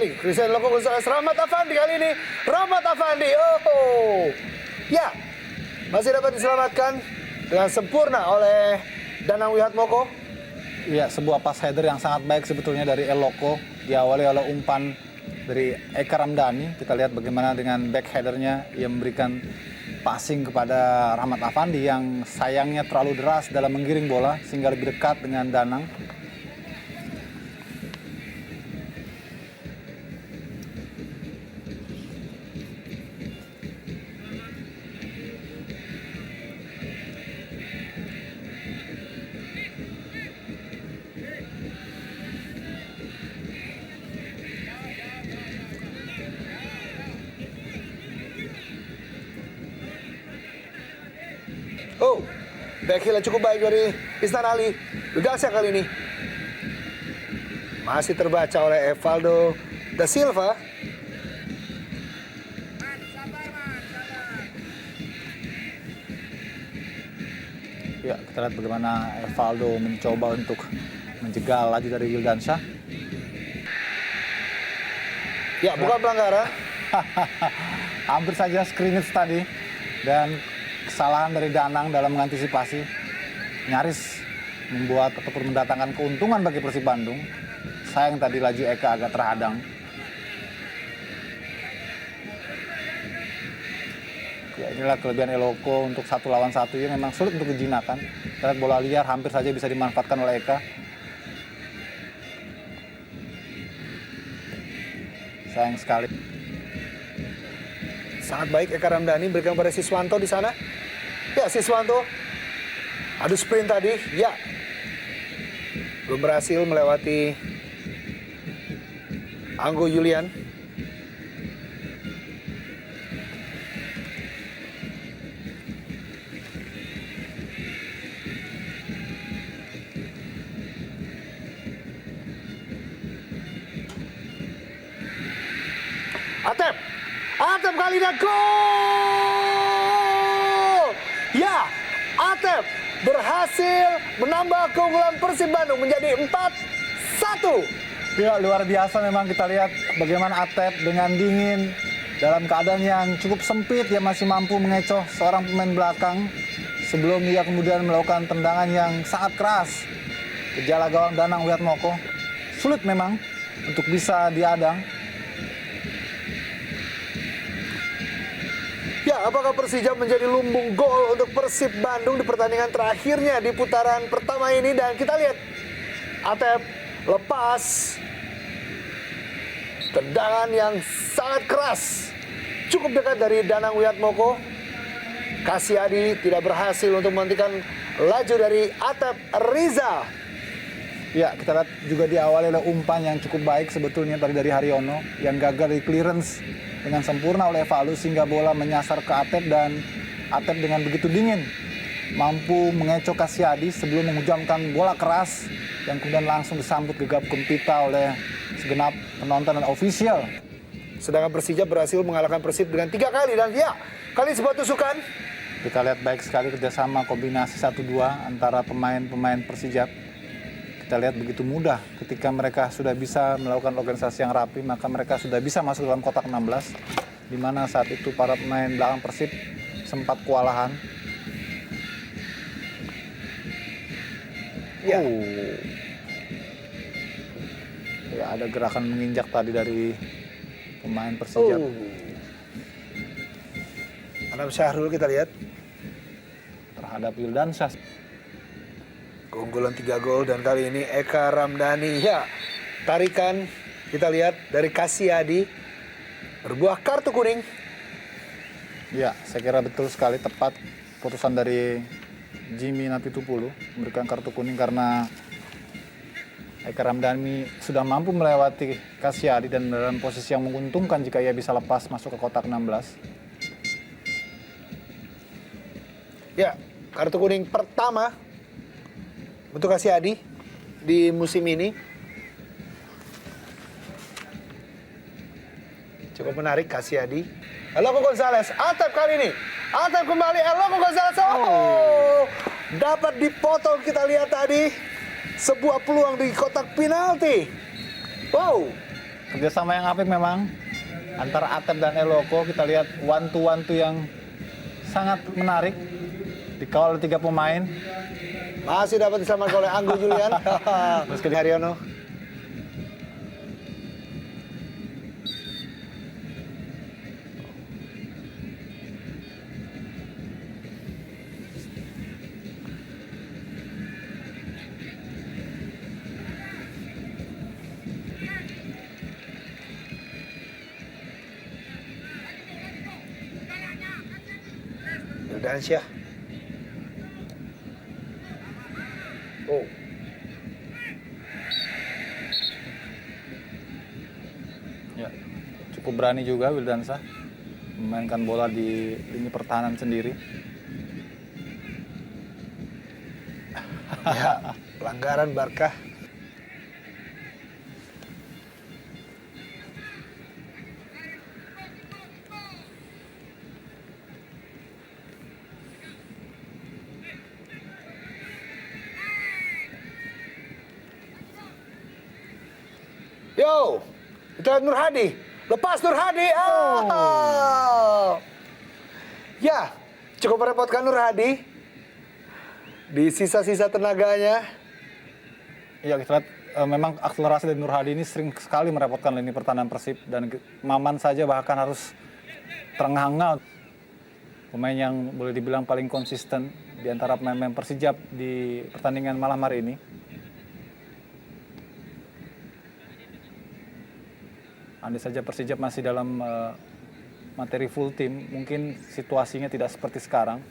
kembali. Christian Eloko Gonzalez, Rahmat Afandi kali ini. Rahmat Afandi, ya, masih dapat diselamatkan dengan sempurna oleh Danang Wihatmoko. Ya, sebuah pass header yang sangat baik sebetulnya dari Eloko. Diawali oleh umpan dari Eka Ramdhani. Kita lihat bagaimana dengan back headernya. Ia memberikan passing kepada Rahmat Afandi yang sayangnya terlalu deras dalam menggiring bola sehingga lebih dekat dengan Danang. Back heel cukup baik dari Isnan Ali. Wigalsa kali ini. Masih terbaca oleh Evaldo da Silva. Ya, kita lihat bagaimana Evaldo mencoba untuk menjegal laju dari Wildansyah. Ya, bukan pelanggaran. Hampir saja scrimmage tadi. Dan kesalahan dari Danang dalam mengantisipasi nyaris membuat ataupun mendatangkan keuntungan bagi Persib Bandung. Sayang tadi laju Eka agak terhadang. Ya, inilah kelebihan Eloko untuk 1 lawan 1 ini memang sulit untuk dijinakan. Kita lihat bola liar hampir saja bisa dimanfaatkan oleh Eka. Sayang sekali. Sangat baik Eka Ramdhani berikan pada Siswanto di sana. Ya, Siswanto. Adu sprint tadi, ya. Belum berhasil melewati Anggo Yulian. Atep kali ini gol! Ya, Atep berhasil menambah keunggulan Persib Bandung menjadi 4-1. Ya, luar biasa memang kita lihat bagaimana Atep dengan dingin dalam keadaan yang cukup sempit dia masih mampu mengecoh seorang pemain belakang sebelum dia kemudian melakukan tendangan yang sangat keras ke jala gawang Danang Wihatmoko. Sulit memang untuk bisa diadang. Ya, apakah Persija menjadi lumbung gol untuk Persib Bandung di pertandingan terakhirnya di putaran pertama ini? Dan kita lihat Atep lepas tendangan yang sangat keras, cukup dekat dari Danang Wihatmoko. Kasyadi tidak berhasil untuk menghentikan laju dari Atep Riza. Ya, kita lihat juga diawali oleh umpan yang cukup baik sebetulnya tadi dari Haryono yang gagal di clearance dengan sempurna oleh Evaldo sehingga bola menyasar ke Atep dan Atep dengan begitu dingin mampu mengecoh Kasyadi sebelum menghujamkan bola keras yang kemudian langsung disambut gegap gempita oleh segenap penonton dan ofisial. Sedangkan Persija berhasil mengalahkan Persib dengan 3 kali dan ya, kali sebuah tusukan. Kita lihat baik sekali kerjasama kombinasi 1-2 antara pemain-pemain Persija. Kita lihat begitu mudah ketika mereka sudah bisa melakukan organisasi yang rapi, maka mereka sudah bisa masuk dalam kotak 16, di mana saat itu para pemain belakang Persib sempat kewalahan. Ya. Ya, ada gerakan menginjak tadi dari pemain Persija. Anam Syahrul kita lihat. Terhadap Wildansyah. Keunggulan 3 gol dan kali ini Eka Ramdhani. Ya, tarikan kita lihat dari Kasyadi. Berbuah kartu kuning. Ya, saya kira betul sekali tepat putusan dari Jimmy Napitupulu memberikan kartu kuning karena Eka Ramdhani sudah mampu melewati Kasyadi dan dalam posisi yang menguntungkan jika ia bisa lepas masuk ke kotak 16. Ya, kartu kuning pertama untuk Kasyadi di musim ini. Cukup menarik Kasyadi. Eloko Gonzalez, Atep kali ini. Atep kembali, Eloko Gonzalez. Dapat dipotong kita lihat tadi. Sebuah peluang di kotak penalti. Wow, kerjasama yang apik memang antara Atep dan Eloko. Kita lihat one to yang sangat menarik, dikawal oleh 3 pemain. Masih dapat diselamatkan oleh Anggo Julian. Meski di Haryono. Wildansyah. Oh. Ya, cukup berani juga Wildansyah memainkan bola di lini pertahanan sendiri. Ya, pelanggaran Barkah. Yo, kita lihat Nur Hadi. Lepas Nur Hadi. Oh. Ya, cukup merepotkan Nur Hadi. Di sisa-sisa tenaganya. Ya, kita lihat memang akselerasi dari Nur Hadi ini sering sekali merepotkan lini pertahanan Persib. Dan Maman saja bahkan harus terengah-engah. Pemain yang boleh dibilang paling konsisten di antara pemain Persijap di pertandingan malam hari ini. Andai saja Persijap masih dalam materi full tim, mungkin situasinya tidak seperti sekarang.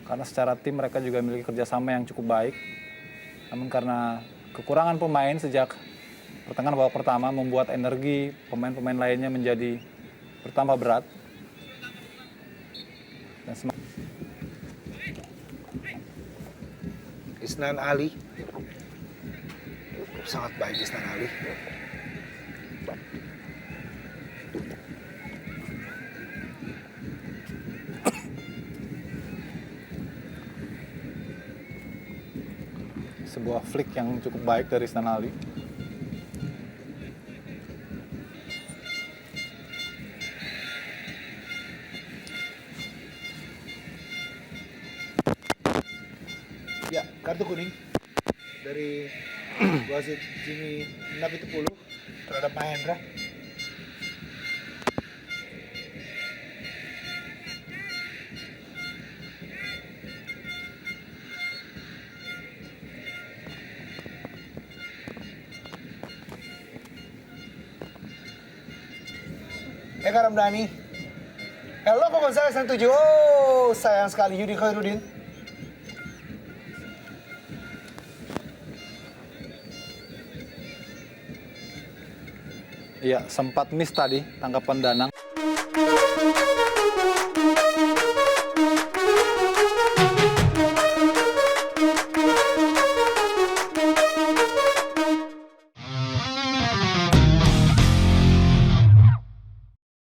Karena secara tim mereka juga memiliki kerjasama yang cukup baik. Namun karena kekurangan pemain sejak pertengahan babak pertama membuat energi pemain-pemain lainnya menjadi bertambah berat. Dan Isnan Ali. Sangat baik Isnan Ali. sebuah flick yang cukup baik dari Isnan Ali. Ya, kartu kuning dari wasit Jimmy Napitupulu terhadap Mahendra. Eka Ramdhani. Eloko Gonzalez yang 7. Oh, sayang sekali Yudi Khairuddin. Iya, sempat miss tadi tangkapan Danang.